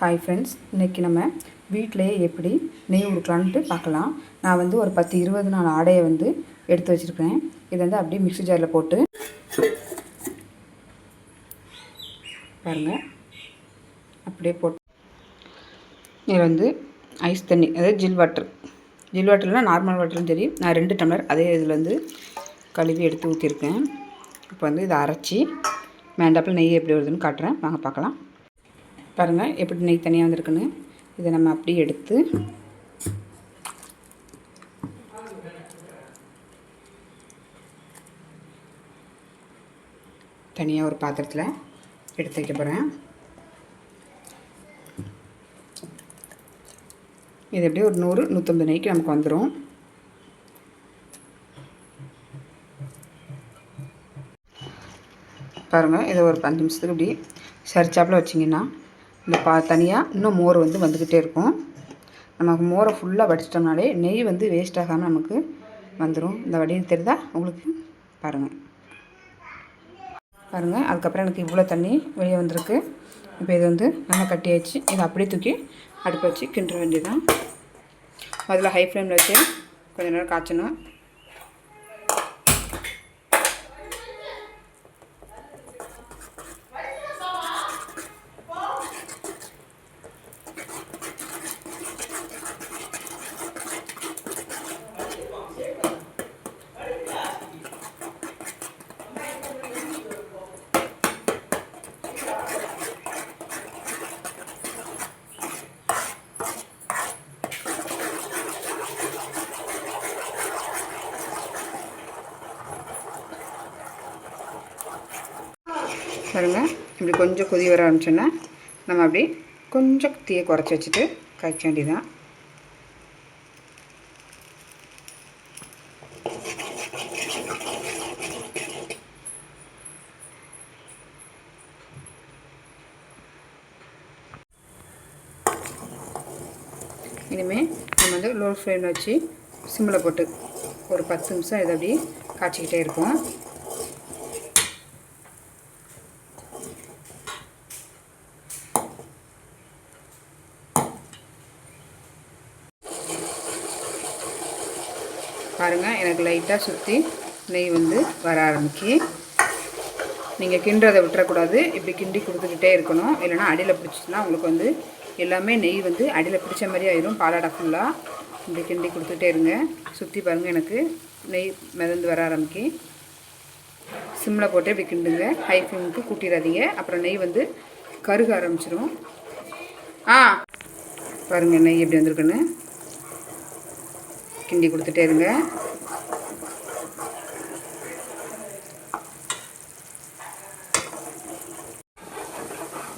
Hi friends, இன்றைக்கி நம்ம வீட்டிலையே எப்படி நெய் உருக்கலான்ட்டு பார்க்கலாம். நான் வந்து ஒரு 10-20 நாள் ஆடையை வந்து எடுத்து வச்சுருக்கேன். இதை வந்து அப்படியே மிக்ஸி ஜாரில் போட்டு பாருங்கள். அப்படியே போட்டு இதில் வந்து ஐஸ் தண்ணி, அதாவது ஜில் வாட்டர்னால் நார்மல் வாட்டரும் சரி, நான் 2 டம்ளர் அதே இதில் வந்து கழுவி எடுத்து ஊற்றிருக்கேன். இப்போ வந்து இதை அரைச்சி மேண்டாப்பில் நெய் எப்படி வருதுன்னு காட்டுறேன், வாங்க பார்க்கலாம். பாருங்கள் எப்படி நெய் தனியாக வந்திருக்குன்னு. இதை நம்ம அப்படியே எடுத்து தனியாக ஒரு பாத்திரத்தில் எடுத்து வைக்க போகிறேன். இது எப்படியும் ஒரு 100-150 நெய்க்கு நமக்கு வந்துடும். பாருங்கள், இதை ஒரு 5 நிமிஷத்துக்கு இப்படி சரிச்சாப்பில் வச்சிங்கன்னா இந்த தனியாக இன்னும் மோர் வந்து வந்துக்கிட்டே இருக்கும். நமக்கு மோரை ஃபுல்லாக வடிச்சிட்டோம்னாலே நெய் வந்து வேஸ்ட் ஆகாமல் நமக்கு வந்துடும். இந்த வடின்னு தெரியுதா உங்களுக்கு? பாருங்கள். அதுக்கப்புறம் எனக்கு இவ்வளோ தண்ணி வெளியே வந்திருக்கு. இப்போ இது வந்து நல்லா கட்டியாச்சு. இதை அப்படியே தூக்கி அடுப்பை வச்சு கிண்ட வேண்டியதுதான். அதில் ஹை ஃப்ளேமில் வச்சு கொஞ்சம் நேரம் காய்ச்சணும். பாருங்கள், இப்படி கொஞ்சம் கொதி வர ஆரம்பிச்சோன்னா நம்ம அப்படி கொஞ்சம் தீயை குறைச்சி வச்சுட்டு காய்ச்ச வேண்டியதான். இனிமேல் நம்ம வந்து லோ ஃப்ளேமில் வச்சு சிம்மில் போட்டு ஒரு 10 நிமிஷம் இதை அப்படியே காய்ச்சிக்கிட்டே இருப்போம். பாருங்கள், எனக்கு லைட்டாக சுற்றி நெய் வந்து வர ஆரம்பிக்கு. நீங்கள் கிண்டுறதை விட்டுறக்கூடாது, இப்படி கிண்டி கொடுத்துக்கிட்டே இருக்கணும். இல்லைனா அடியில் பிடிச்சிச்சுன்னா உங்களுக்கு வந்து எல்லாமே நெய் வந்து அடியில் பிடிச்ச மாதிரி ஆயிடும். பாலாடை ஃபுல்லாக இப்படி கிண்டி கொடுத்துக்கிட்டே இருங்க. சுற்றி பாருங்கள், எனக்கு நெய் மிதந்து வர ஆரம்பிக்கு. சிம்மில் போட்டு இப்படி கிண்டுங்க. ஹை ஃப்ளேமுக்கு கூட்டிடாதீங்க, அப்புறம் நெய் வந்து கருக ஆரம்பிச்சிடும். பாருங்கள் நெய் எப்படி வந்திருக்குன்னு. கிண்டி கொடுத்துட்டே இருங்க.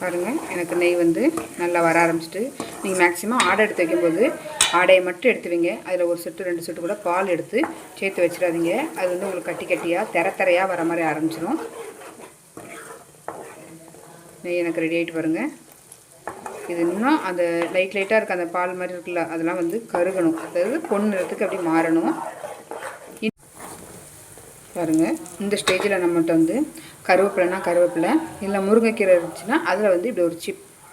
பாருங்கள், எனக்கு நெய் வந்து நல்லா வர ஆரம்பிச்சிட்டு. நீங்கள் மேக்ஸிமம் ஆடை எடுத்து வைக்கும்போது ஆடையை மட்டும் எடுத்து வைங்க. அதில் ஒரு சொட்டு 2 சொட்டு கூட பால் எடுத்து சேர்த்து வச்சிடாதீங்க. அது வந்து உங்களுக்கு கட்டி கட்டியாக திரையாக வர மாதிரி ஆரம்பிச்சிடும். நெய் எனக்கு ரெடி ஆகிட்டு பாருங்கள். இது இன்னும் அந்த லைட்டாக இருக்க அந்த பால் மாதிரி இருக்குல்ல, அதெல்லாம் வந்து கருகணும். அதாவது பொன் நிறத்துக்கு அப்படி மாறணும். பாருங்கள், இந்த ஸ்டேஜில் நம்மகிட்ட வந்து கருவேப்பிலை இல்லை முருங்கைக்கீரை இருந்துச்சுன்னா அதில் வந்து இப்படி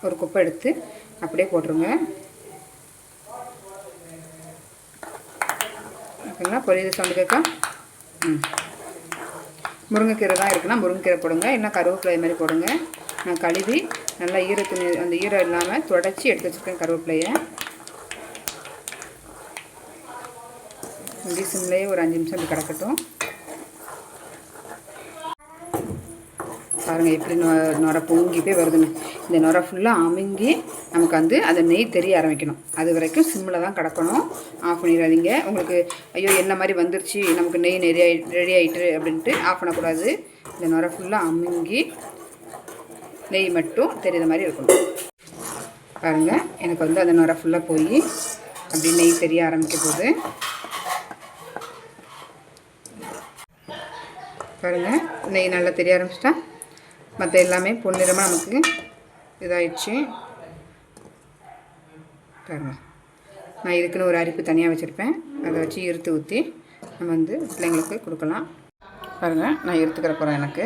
ஒரு குப்பை எடுத்து அப்படியே போட்டுருங்க. ஓகேங்களா? பொரியுது சவுண்டு கேட்க. முருங்கைக்கீரை தான் இருக்குன்னா முருங்கைக்கீரை போடுங்க, இல்லை கருவேப்பிலை மாதிரி போடுங்க. நான் கழுவி நல்லா ஈரத்துணி அந்த ஈரம் இல்லாமல் தொடச்சி எடுத்து வச்சுருக்கேன் கருவேப்பிலையை. இப்படி சிம்லேயே ஒரு 5 நிமிஷம் இப்படி கிடக்கட்டும். பாருங்கள் எப்படி நுரை பொங்கி போய் வருதுன்னு. இந்த நுரை ஃபுல்லாக அமுங்கி நமக்கு வந்து அந்த நெய் தெரிய ஆரம்பிக்கணும். அது வரைக்கும் சிம்மில் தான் கிடக்கணும். ஆஃப் பண்ணிடாதீங்க. உங்களுக்கு ஐயோ என்ன மாதிரி வந்துருச்சு, நமக்கு நெய் ரெடி ஆகிட்டு அப்படின்ட்டு ஆஃப் பண்ணக்கூடாது. இந்த நுரை ஃபுல்லாக அமுங்கி நெய் மட்டும் தெரியுற மாதிரி இருக்கணும். பாருங்கள், எனக்கு வந்து அந்த நுரை ஃபுல்லாக போய் அப்படி நெய் தெரிய ஆரம்பிக்க போகுது. பாருங்கள், நெய் நல்லா தெரிய ஆரம்பிச்சிட்டா மற்ற எல்லாமே பொன்னிறமாக நமக்கு இதாகிடுச்சு. பாருங்கள், நான் இதுக்குன்னு ஒரு அரிப்பு தனியாக வச்சுருப்பேன். அதை வச்சு இருத்து ஊற்றி நம்ம வந்து பிள்ளைங்களுக்கு கொடுக்கலாம். பாருங்கள், நான் எடுத்துக்கிற போகிறேன். எனக்கு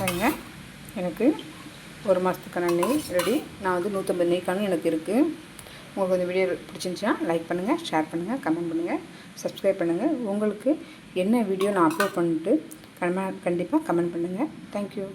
பாருங்க, எனக்கு 1 மாதத்துக்கான நெய் ரெடி. நான் வந்து 150 நெய்க்கான எனக்கு இருக்குது. உங்களுக்கு இந்த வீடியோ பிடிச்சிருந்துச்சுன்னா லைக் பண்ணுங்கள், ஷேர் பண்ணுங்கள், கமெண்ட் பண்ணுங்கள், சப்ஸ்கிரைப் பண்ணுங்கள். உங்களுக்கு என்ன வீடியோ நான் அப்லோட் பண்ணிட்டு கண்டிப்பாக கமெண்ட் பண்ணுங்கள். தேங்க்யூ.